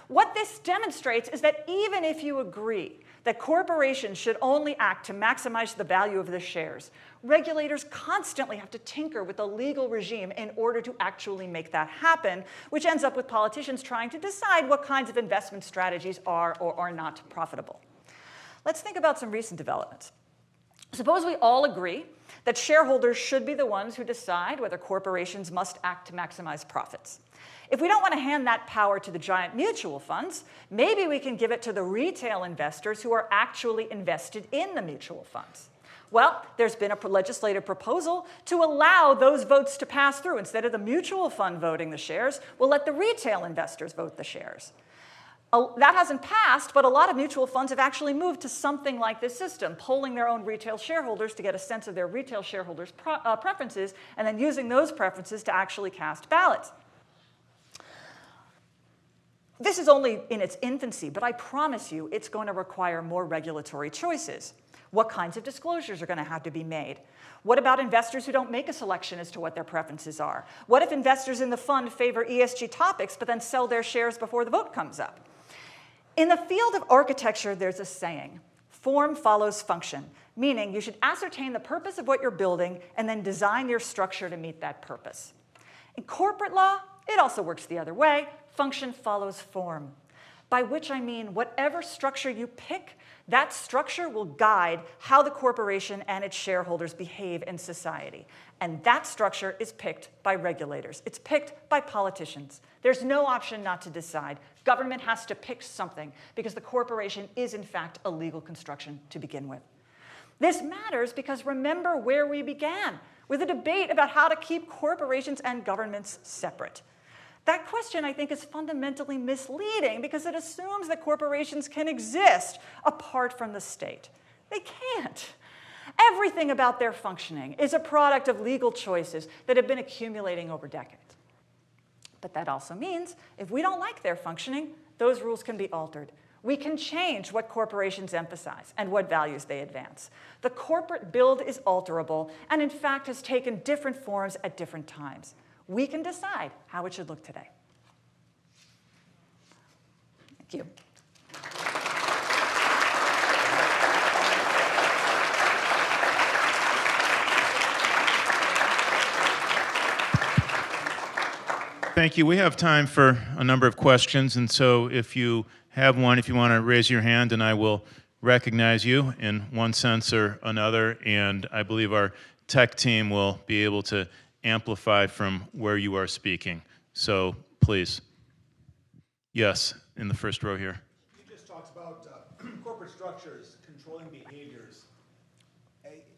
What this demonstrates is that even if you agree that corporations should only act to maximize the value of the shares, regulators constantly have to tinker with the legal regime in order to actually make that happen, which ends up with politicians trying to decide what kinds of investment strategies are or are not profitable. Let's think about some recent developments. Suppose we all agree that shareholders should be the ones who decide whether corporations must act to maximize profits. If we don't want to hand that power to the giant mutual funds, maybe we can give it to the retail investors who are actually invested in the mutual funds. Well, there's been a legislative proposal to allow those votes to pass through. Instead of the mutual fund voting the shares, we'll let the retail investors vote the shares. That hasn't passed, but a lot of mutual funds have actually moved to something like this system, polling their own retail shareholders to get a sense of their retail shareholders' preferences, and then using those preferences to actually cast ballots. This is only in its infancy, but I promise you it's going to require more regulatory choices. What kinds of disclosures are going to have to be made? What about investors who don't make a selection as to what their preferences are? What if investors in the fund favor ESG topics but then sell their shares before the vote comes up? In the field of architecture, there's a saying, form follows function, meaning you should ascertain the purpose of what you're building and then design your structure to meet that purpose. In corporate law, it also works the other way. Function follows form, by which I mean whatever structure you pick, that structure will guide how the corporation and its shareholders behave in society. And that structure is picked by regulators. It's picked by politicians. There's no option not to decide. Government has to pick something because the corporation is, in fact, a legal construction to begin with. This matters because remember where we began, with a debate about how to keep corporations and governments separate. That question, I think, is fundamentally misleading because it assumes that corporations can exist apart from the state. They can't. Everything about their functioning is a product of legal choices that have been accumulating over decades. But that also means if we don't like their functioning, those rules can be altered. We can change what corporations emphasize and what values they advance. The corporate build is alterable and, in fact, has taken different forms at different times. We can decide how it should look today. Thank you. Thank you. We have time for a number of questions, and so if you have one, if you want to raise your hand, and I will recognize you in one sense or another, and I believe our tech team will be able to amplify from where you are speaking. So please. Yes, in the first row here. You just talked about corporate structures controlling behaviors.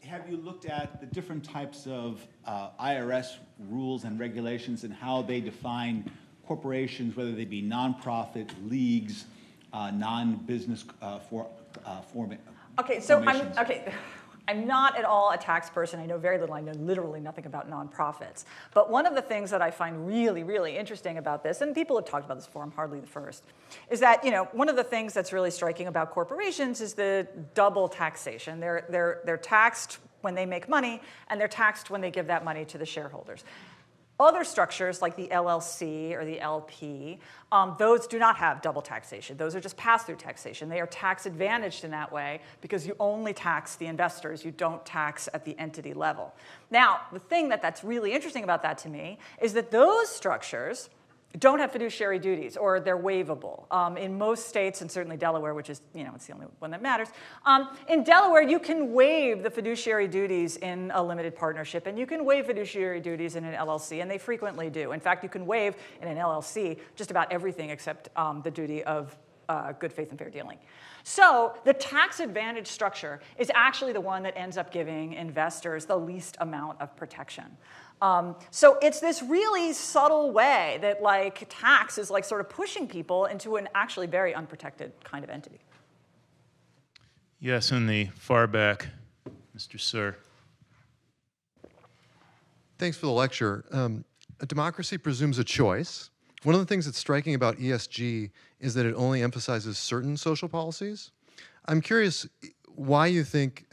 Have you looked at the different types of IRS rules and regulations and how they define corporations, whether they be nonprofit, leagues, non-business formations? Okay, so I'm not at all a tax person. I know very little. I know literally nothing about nonprofits. But one of the things that I find really, really interesting about this, and people have talked about this before, I'm hardly the first, is that one of the things that's really striking about corporations is the double taxation. They're taxed when they make money, and they're taxed when they give that money to the shareholders. Other structures, like the LLC or the LP, those do not have double taxation. Those are just pass-through taxation. They are tax advantaged in that way because you only tax the investors. You don't tax at the entity level. Now, the thing that's really interesting about that to me is that those structures don't have fiduciary duties, or they're waivable. In most states, and certainly Delaware, which is, it's the only one that matters, in Delaware, you can waive the fiduciary duties in a limited partnership, and you can waive fiduciary duties in an LLC, and they frequently do. In fact, you can waive in an LLC just about everything except the duty of good faith and fair dealing. So the tax advantage structure is actually the one that ends up giving investors the least amount of protection. So it's this really subtle way that tax is sort of pushing people into an actually very unprotected kind of entity. Yes, in the far back, Mr. Sir. Thanks for the lecture. A democracy presumes a choice. One of the things that's striking about ESG is that it only emphasizes certain social policies. I'm curious why you think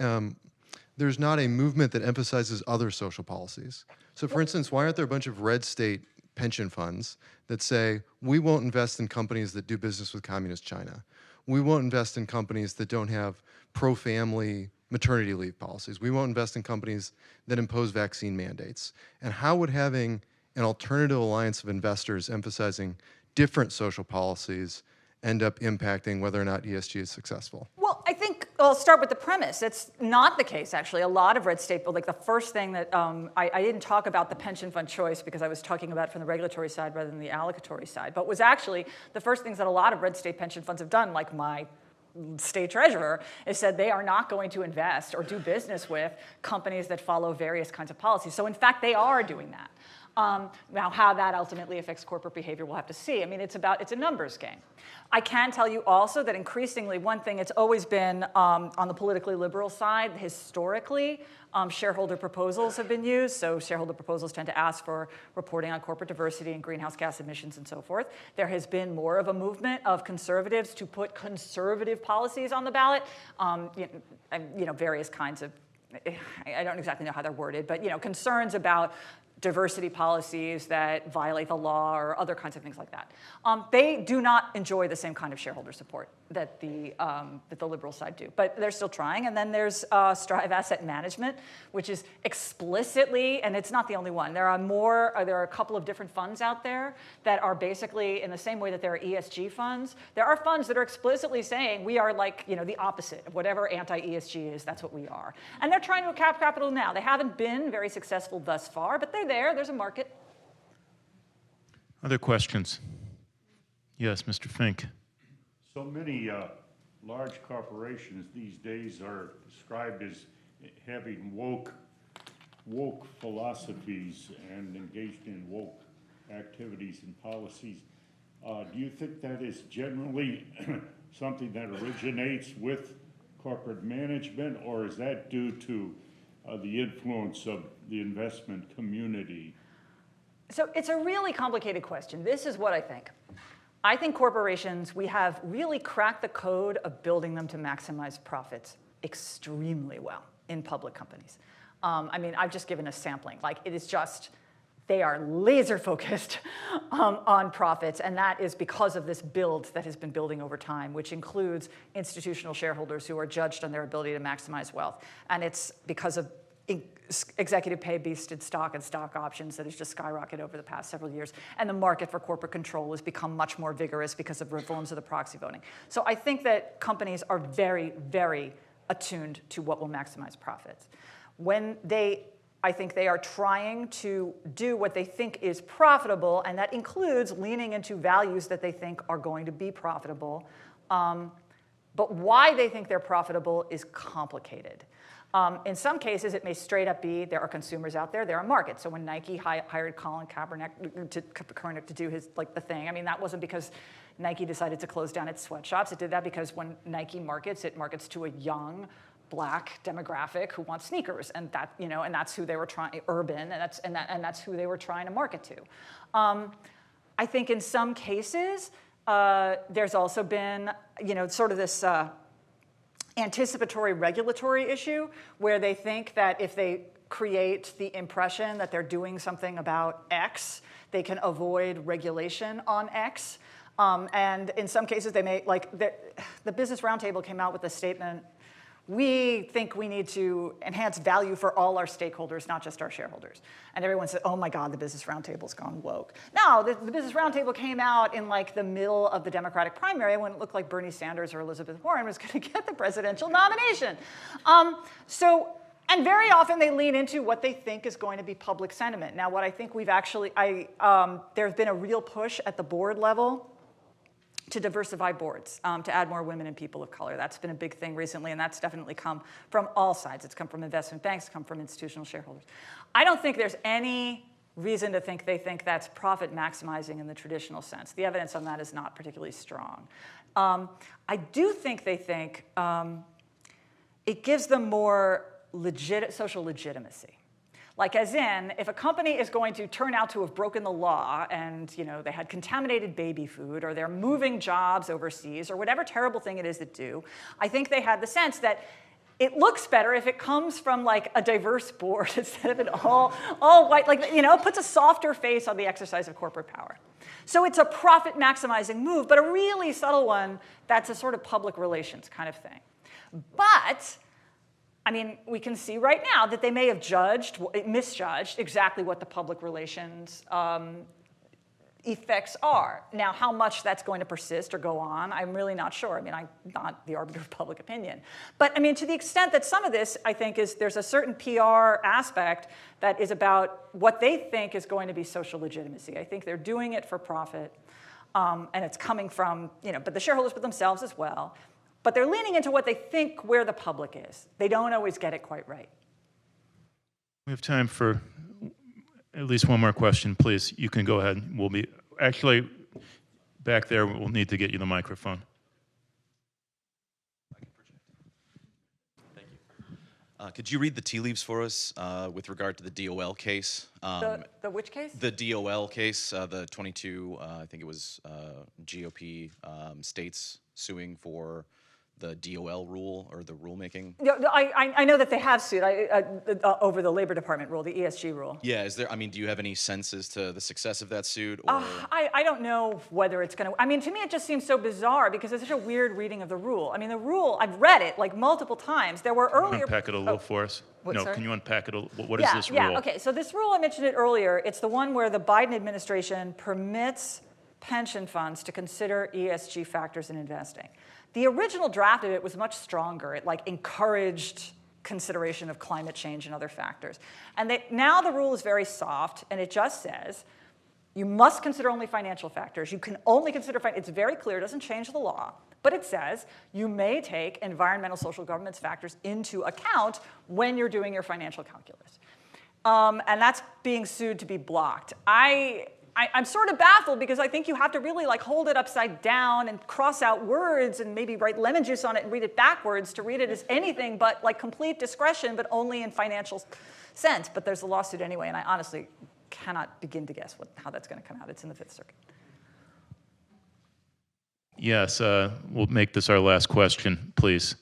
there's not a movement that emphasizes other social policies. So for instance, why aren't there a bunch of red state pension funds that say, we won't invest in companies that do business with communist China. We won't invest in companies that don't have pro-family maternity leave policies. We won't invest in companies that impose vaccine mandates. And how would having an alternative alliance of investors emphasizing different social policies end up impacting whether or not ESG is successful? Well, I think I'll start with the premise. It's not the case, actually. A lot of red state, the first thing that I didn't talk about the pension fund choice because I was talking about it from the regulatory side rather than the allocatory side, but was actually the first things that a lot of red state pension funds have done, like my state treasurer, is said they are not going to invest or do business with companies that follow various kinds of policies. So in fact, they are doing that. Now, how that ultimately affects corporate behavior, we'll have to see. I mean, it's a numbers game. I can tell you also that increasingly, one thing, it's always been on the politically liberal side, historically, shareholder proposals have been used. So shareholder proposals tend to ask for reporting on corporate diversity and greenhouse gas emissions and so forth. There has been more of a movement of conservatives to put conservative policies on the ballot, various kinds of, I don't exactly know how they're worded, but concerns about diversity policies that violate the law or other kinds of things like that. They do not enjoy the same kind of shareholder support that the liberal side do, but they're still trying. And then there's Strive Asset Management, which is explicitly, and it's not the only one. There are a couple of different funds out there that are basically in the same way that there are ESG funds. There are funds that are explicitly saying we are like the opposite of whatever anti-ESG is. That's what we are, and they're trying to cap capital now. They haven't been very successful thus far, but they're there. There's a market. Other questions? Yes, Mr. Fink. So many large corporations these days are described as having woke philosophies and engaged in woke activities and policies. Do you think that is generally something that originates with corporate management, or is that due to the influence of the investment community? So it's a really complicated question. This is what I think. I think corporations, we have really cracked the code of building them to maximize profits extremely well in public companies. I've just given a sampling. It is just, they are laser focused on profits, and that is because of this build that has been building over time, which includes institutional shareholders who are judged on their ability to maximize wealth. And it's because of executive pay-based stock and stock options that has just skyrocketed over the past several years. And the market for corporate control has become much more vigorous because of reforms of the proxy voting. So I think that companies are very, very attuned to what will maximize profits. I think they are trying to do what they think is profitable, and that includes leaning into values that they think are going to be profitable. But why they think they're profitable is complicated. In some cases, it may straight up be there are consumers out there, there are markets. So when Nike hired Colin Kaepernick to do his the thing, that wasn't because Nike decided to close down its sweatshops. It did that because when Nike markets, it markets to a young Black demographic who wants sneakers, and that's who they were trying, urban, and that's who they were trying to market to. I think in some cases, there's also been sort of this anticipatory regulatory issue where they think that if they create the impression that they're doing something about X, they can avoid regulation on X. And in some cases, they may, the Business Roundtable came out with a statement, we think we need to enhance value for all our stakeholders, not just our shareholders. And everyone said, oh my God, the Business Roundtable's gone woke. No, the Business Roundtable came out in the middle of the Democratic primary when it looked like Bernie Sanders or Elizabeth Warren was going to get the presidential nomination. And very often they lean into what they think is going to be public sentiment. Now, what I think there's been a real push at the board level to diversify boards, to add more women and people of color. That's been a big thing recently, and that's definitely come from all sides. It's come from investment banks, it's come from institutional shareholders. I don't think there's any reason to think they think that's profit maximizing in the traditional sense. The evidence on that is not particularly strong. I do think they think it gives them more social legitimacy. As in, if a company is going to turn out to have broken the law and they had contaminated baby food or they're moving jobs overseas or whatever terrible thing it is that do, I think they had the sense that it looks better if it comes from a diverse board instead of an all white, it puts a softer face on the exercise of corporate power. So it's a profit maximizing move, but a really subtle one that's a sort of public relations kind of thing. But we can see right now that they may have misjudged exactly what the public relations effects are. Now, how much that's going to persist or go on, I'm really not sure. I'm not the arbiter of public opinion. But to the extent that some of this, I think, there's a certain PR aspect that is about what they think is going to be social legitimacy. I think they're doing it for profit, and it's coming from, but the shareholders, but themselves as well. But they're leaning into what they think where the public is. They don't always get it quite right. We have time for At least one more question, please. You can go ahead. We'll be, actually, back there, we'll need to get you the microphone. Could you read the tea leaves for us with regard to the DOL case? The which case? The DOL case, the 22, I think it was GOP states suing for the DOL rule or the rulemaking. Yeah, I know that they have sued over the Labor Department rule, the ESG rule. Yeah, is there? I mean, do you have any sense as to the success of that suit? Or? I don't know whether it's going to. I mean, to me, it just seems so bizarre because it's such a weird reading of the rule. I mean, the rule, I've read it like multiple times. There were earlier. Unpack it a little for us. What, No, sorry? can you unpack it? What is this rule? Yeah, okay. So this rule, I mentioned it earlier. It's the one where the Biden administration permits pension funds to consider ESG factors in investing. The original draft of it was much stronger. It like encouraged consideration of climate change and other factors. And now the rule is very soft, and it just says you must consider only financial factors. You can only consider, it's very clear, it doesn't change the law, but it says you may take environmental, social, governance factors into account when you're doing your financial calculus. And that's being sued to be blocked. I'm sort of baffled because I think you have to really like hold it upside down and cross out words and maybe write lemon juice on it and read it backwards to read it as anything but like complete discretion, but only in financial sense. But there's a lawsuit anyway, and I honestly cannot begin to guess how that's going to come out. It's in the Fifth Circuit. Yes, we'll make this our last question, please.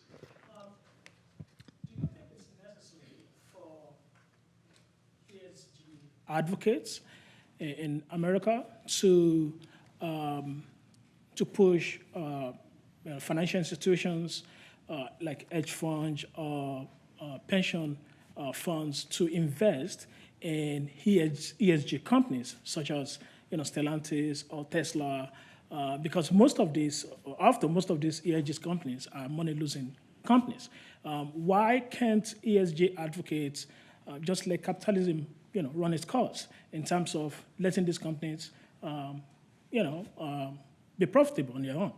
Do you think it's necessary for ESG advocates in America to push financial institutions like hedge funds or pension funds to invest in ESG companies such as Stellantis or Tesla, because most of these ESG companies are money-losing companies. Why can't ESG advocates just let capitalism run its course in terms of letting these companies, be profitable on their own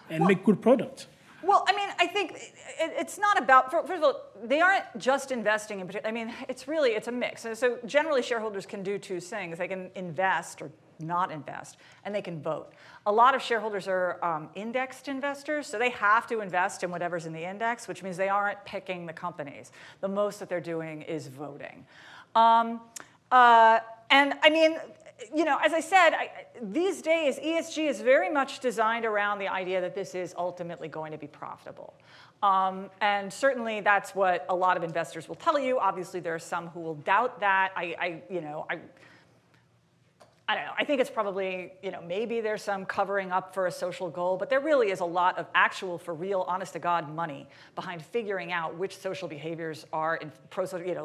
and make good products? Well, I mean, I think it's not about, first of all, they aren't just investing in particular. I mean, it's a mix. So generally, shareholders can do two things. They can invest or not invest, and they can vote. A lot of shareholders are indexed investors, so they have to invest in whatever's in the index, which means they aren't picking the companies. The most that they're doing is voting. And I mean, as I said, these days, ESG is very much designed around the idea that this is ultimately going to be profitable. And certainly that's what a lot of investors will tell you. Obviously, there are some who will doubt that. I don't know. I think it's probably, maybe there's some covering up for a social goal, but there really is a lot of actual, for real, honest-to-God money behind figuring out which social behaviors are, in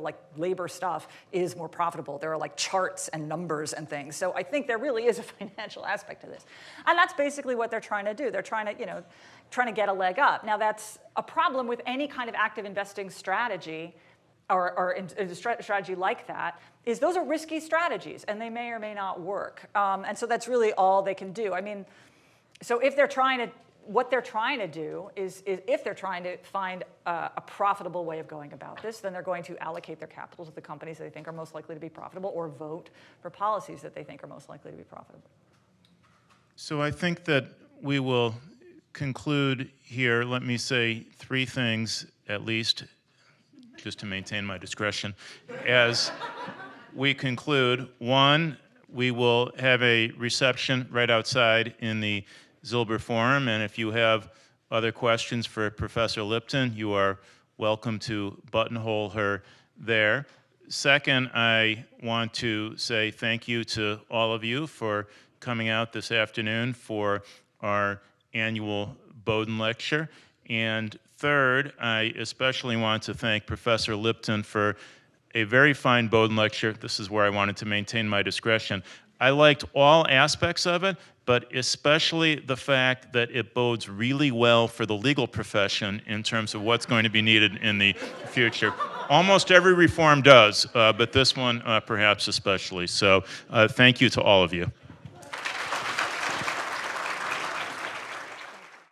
like labor stuff is more profitable. There are like charts and numbers and things. So I think there really is a financial aspect to this. And that's basically what they're trying to do. They're trying to get a leg up. Now that's a problem with any kind of active investing strategy or a strategy like that, is those are risky strategies, and they may or may not work. And so that's really all they can do. I mean, so if they're what they're trying to do is if they're trying to find a profitable way of going about this, then they're going to allocate their capital to the companies that they think are most likely to be profitable or vote for policies that they think are most likely to be profitable. So I think that we will conclude here. Let me say three things at least, just to maintain my discretion, as we conclude. One, we will have a reception right outside in the Zilber Forum, and if you have other questions for Professor Lipton, you are welcome to buttonhole her there. Second, I want to say thank you to all of you for coming out this afternoon for our annual Boden lecture. And third, I especially want to thank Professor Lipton for a very fine Boden lecture. This is where I wanted to maintain my discretion. I liked all aspects of it, but especially the fact that it bodes really well for the legal profession in terms of what's going to be needed in the future. Almost every reform does, but this one perhaps especially. So thank you to all of you.